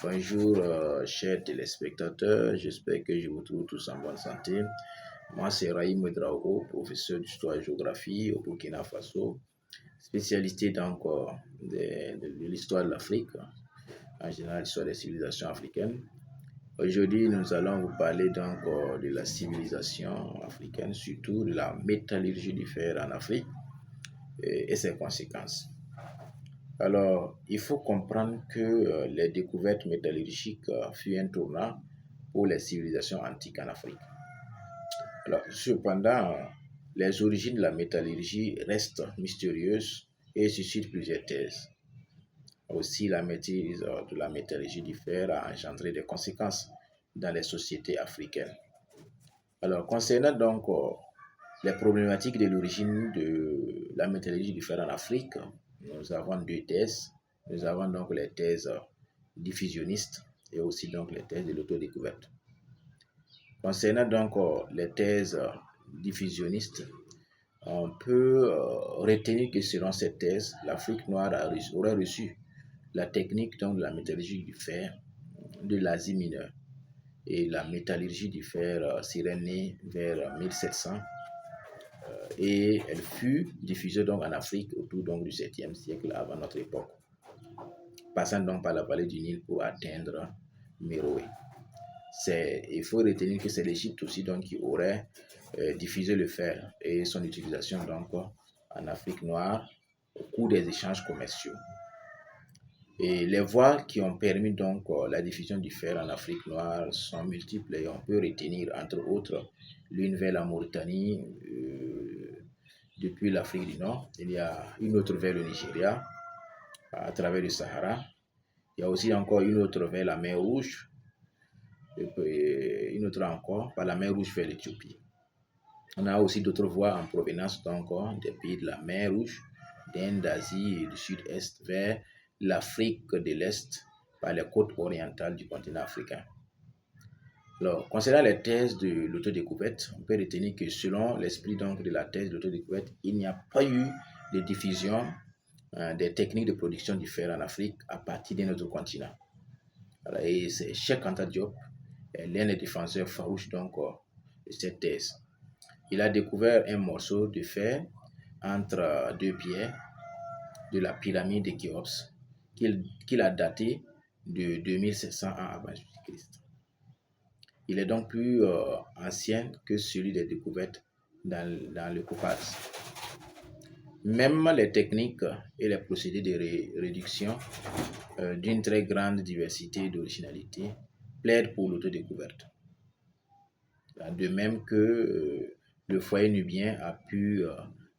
Bonjour, chers téléspectateurs, j'espère que je vous trouve tous en bonne santé. Moi, c'est Raïm Ouedraogo, professeur d'histoire-géographie au Burkina Faso, spécialité donc de l'histoire de l'Afrique, en général l'histoire des civilisations africaines. Aujourd'hui, nous allons vous parler donc de la civilisation africaine, surtout de la métallurgie du fer en Afrique et ses conséquences. Alors, il faut comprendre que les découvertes métallurgiques furent un tournant pour les civilisations antiques en Afrique. Alors, cependant, les origines de la métallurgie restent mystérieuses et suscitent plusieurs thèses. Aussi, la maîtrise de la métallurgie du fer a engendré des conséquences dans les sociétés africaines. Alors, concernant donc les problématiques de l'origine de la métallurgie du fer en Afrique, nous avons deux thèses. Nous avons donc les thèses diffusionnistes et aussi donc les thèses de l'autodécouverte. Concernant donc les thèses diffusionnistes, on peut retenir que selon cette thèse, l'Afrique noire aurait reçu la technique donc, de la métallurgie du fer de l'Asie mineure. Et la métallurgie du fer serait née vers 1700 et elle fut diffusée donc en Afrique autour donc, du 7e siècle avant notre époque, passant donc par la vallée du Nil pour atteindre Méroé. Il faut retenir que c'est l'Égypte aussi donc, qui aurait diffusé le fer et son utilisation donc, en Afrique noire au cours des échanges commerciaux. Et les voies qui ont permis donc la diffusion du fer en Afrique noire sont multiples et on peut retenir entre autres l'une vers la Mauritanie depuis l'Afrique du Nord. Il y a une autre vers le Nigeria à travers le Sahara. Il y a aussi encore une autre vers la mer Rouge et une autre encore par la mer Rouge vers l'Éthiopie. On a aussi d'autres voies en provenance donc des pays de la mer Rouge, d'Inde, d'Asie et du Sud-Est vers l'Afrique de l'Est par les côtes orientales du continent africain. Alors, concernant les thèses de l'autodécouverte, on peut retenir que selon l'esprit donc de la thèse de l'autodécouverte, il n'y a pas eu de diffusion des techniques de production du fer en Afrique à partir d'un autre continent. Alors, et c'est Cheikh Anta Diop, l'un des défenseurs farouches donc, de cette thèse. Il a découvert un morceau de fer entre deux pierres de la pyramide de Khéops qu'il a daté de 2700 ans avant Jésus-Christ. Il est donc plus ancien que celui des découvertes dans le Caucase. Même les techniques et les procédés de réduction d'une très grande diversité d'originalité plaident pour l'autodécouverte. De même que le foyer nubien a pu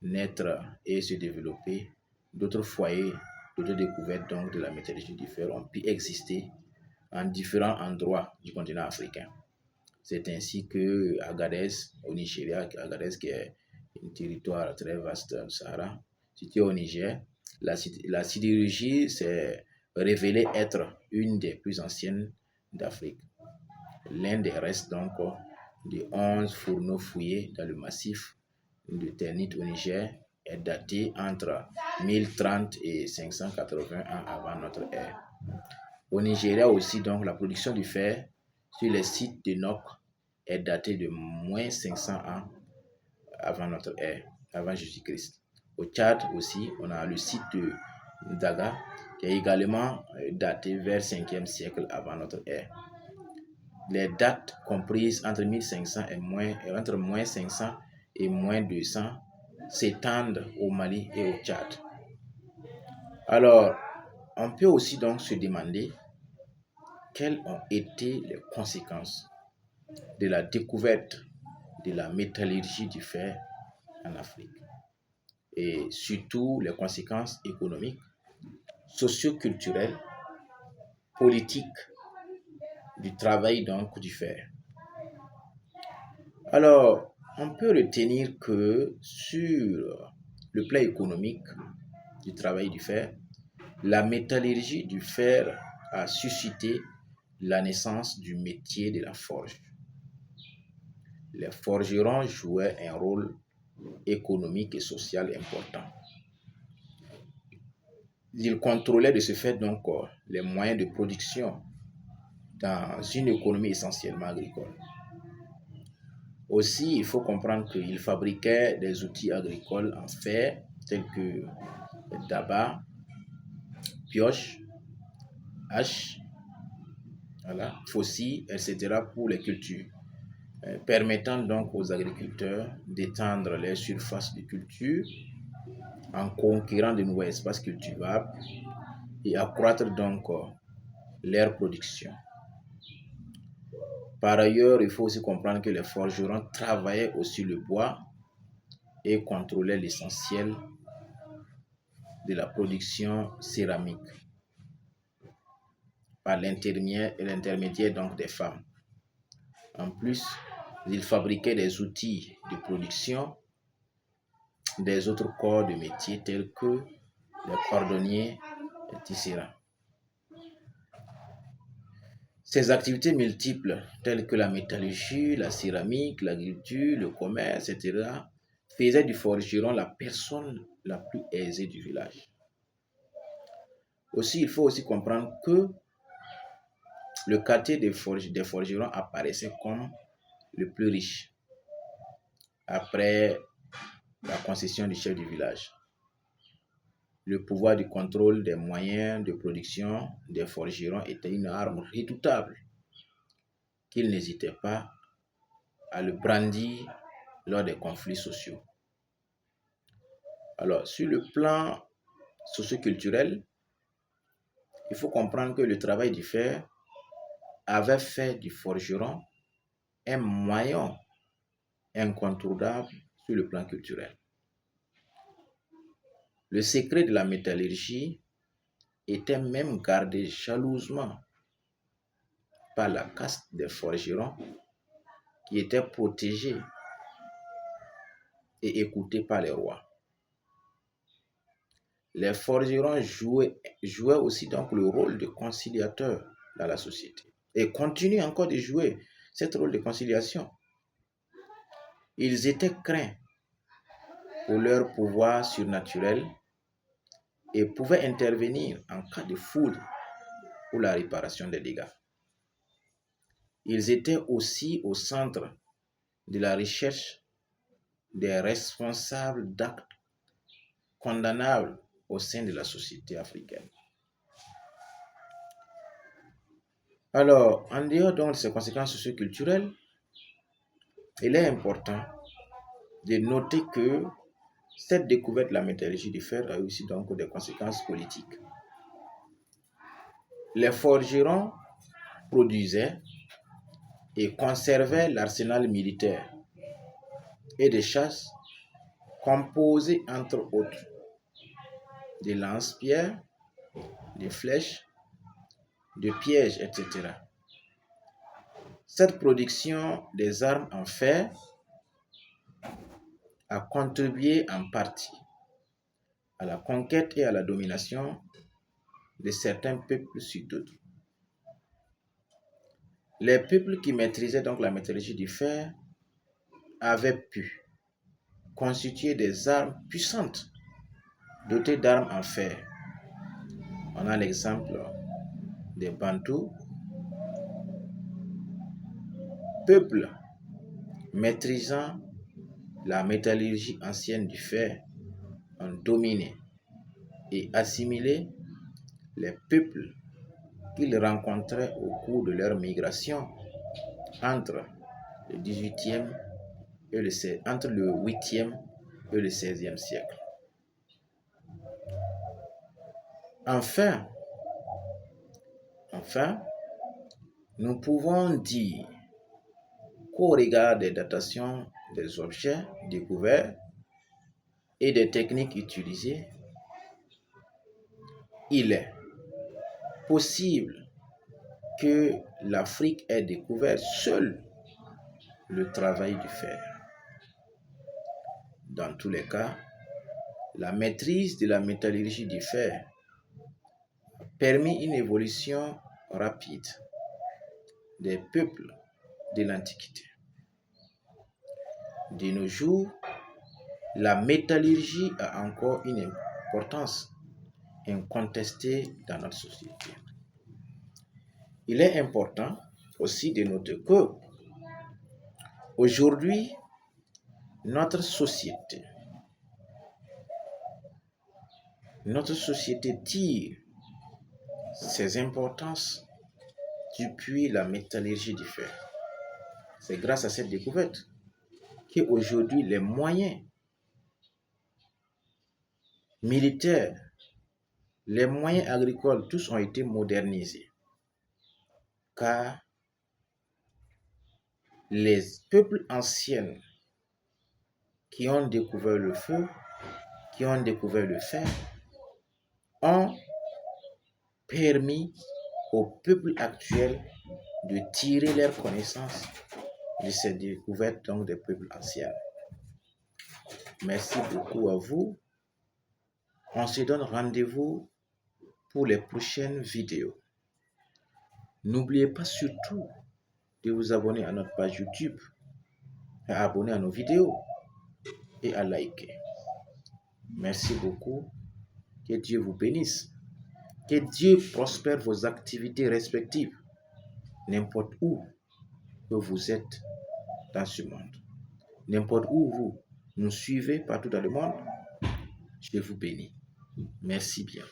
naître et se développer, d'autres foyers d'autodécouverte donc de la métallurgie du fer ont pu exister en différents endroits du continent africain. C'est ainsi que Agadez, au Nigeria, Agadez qui est un territoire très vaste du Sahara, situé au Niger, la sidérurgie s'est révélée être une des plus anciennes d'Afrique. L'un des restes donc de 11 fourneaux fouillés dans le massif de Ternit au Niger est daté entre 1030 et 580 ans avant notre ère. Au Nigeria aussi, donc, la production du fer sur les sites de Nok est datée de moins 500 ans avant notre ère, avant Jésus-Christ. Au Tchad aussi, on a le site de Daga qui est également daté vers 5e siècle avant notre ère. Les dates comprises entre 1500 et entre moins 500 et moins 200 s'étendent au Mali et au Tchad. Alors, on peut aussi donc se demander quelles ont été les conséquences de la découverte de la métallurgie du fer en Afrique et surtout les conséquences économiques, socio-culturelles, politiques du travail donc du fer. Alors, on peut retenir que sur le plan économique du travail du fer, la métallurgie du fer a suscité la naissance du métier de la forge. Les forgerons jouaient un rôle économique et social important. Ils contrôlaient de ce fait donc les moyens de production dans une économie essentiellement agricole. Aussi, il faut comprendre qu'il fabriquait des outils agricoles en fer tels que daba, pioche, hache, voilà, faucille, etc. pour les cultures, permettant donc aux agriculteurs d'étendre les surfaces de culture en conquérant de nouveaux espaces cultivables et accroître donc leur production. Par ailleurs, il faut aussi comprendre que les forgerons travaillaient aussi le bois et contrôlaient l'essentiel de la production céramique par l'intermédiaire donc des femmes. En plus, ils fabriquaient des outils de production des autres corps de métier tels que les cordonniers et tisserands. Ces activités multiples, telles que la métallurgie, la céramique, l'agriculture, le commerce, etc., faisaient du forgeron la personne la plus aisée du village. Aussi, il faut aussi comprendre que le quartier des forgerons apparaissait comme le plus riche après la concession du chef du village. Le pouvoir du contrôle des moyens de production des forgerons était une arme redoutable qu'ils n'hésitaient pas à le brandir lors des conflits sociaux. Alors, sur le plan socioculturel, il faut comprendre que le travail du fer avait fait du forgeron un moyen incontournable sur le plan culturel. Le secret de la métallurgie était même gardé jalousement par la caste des forgerons qui était protégée et écoutée par les rois. Les forgerons jouaient aussi donc le rôle de conciliateur dans la société et continuent encore de jouer ce rôle de conciliation. Ils étaient craints pour leur pouvoir surnaturel et pouvaient intervenir en cas de foudre pour la réparation des dégâts. Ils étaient aussi au centre de la recherche des responsables d'actes condamnables au sein de la société africaine. Alors, en dehors donc de ces conséquences socioculturelles, il est important de noter que cette découverte de la métallurgie du fer a aussi donc des conséquences politiques. Les forgerons produisaient et conservaient l'arsenal militaire et de chasse composé entre autres de lance-pierres, de flèches, de pièges, etc. Cette production des armes en fer a contribué en partie à la conquête et à la domination de certains peuples sur d'autres. Les peuples qui maîtrisaient donc la métallurgie du fer avaient pu constituer des armes puissantes dotées d'armes en fer. On a l'exemple des Bantous, peuple maîtrisant la métallurgie ancienne du fer ont dominé et assimilé les peuples qu'ils rencontraient au cours de leur migration entre le 18e entre le 8e et le 16e siècle. Enfin, nous pouvons dire qu'au regard des datations des objets découverts et des techniques utilisées, il est possible que l'Afrique ait découvert seule le travail du fer. Dans tous les cas, la maîtrise de la métallurgie du fer a permis une évolution rapide des peuples de l'Antiquité. De nos jours, la métallurgie a encore une importance incontestée dans notre société. il est important aussi de noter que aujourd'hui, notre société tire ses importances depuis la métallurgie du fer. C'est grâce à cette découverte qu'aujourd'hui les moyens militaires, les moyens agricoles, tous ont été modernisés. Car les peuples anciens qui ont découvert le feu, qui ont découvert le fer, ont permis au peuple actuel de tirer leurs connaissances de ces découvertes donc des peuples anciens. Merci beaucoup à vous. On se donne rendez-vous pour les prochaines vidéos. N'oubliez pas surtout de vous abonner à notre page YouTube, à abonner à nos vidéos et à liker. Merci beaucoup. Que Dieu vous bénisse. Que Dieu prospère vos activités respectives, n'importe où que vous êtes dans ce monde. N'importe où vous nous suivez partout dans le monde, je vous bénis. Merci bien.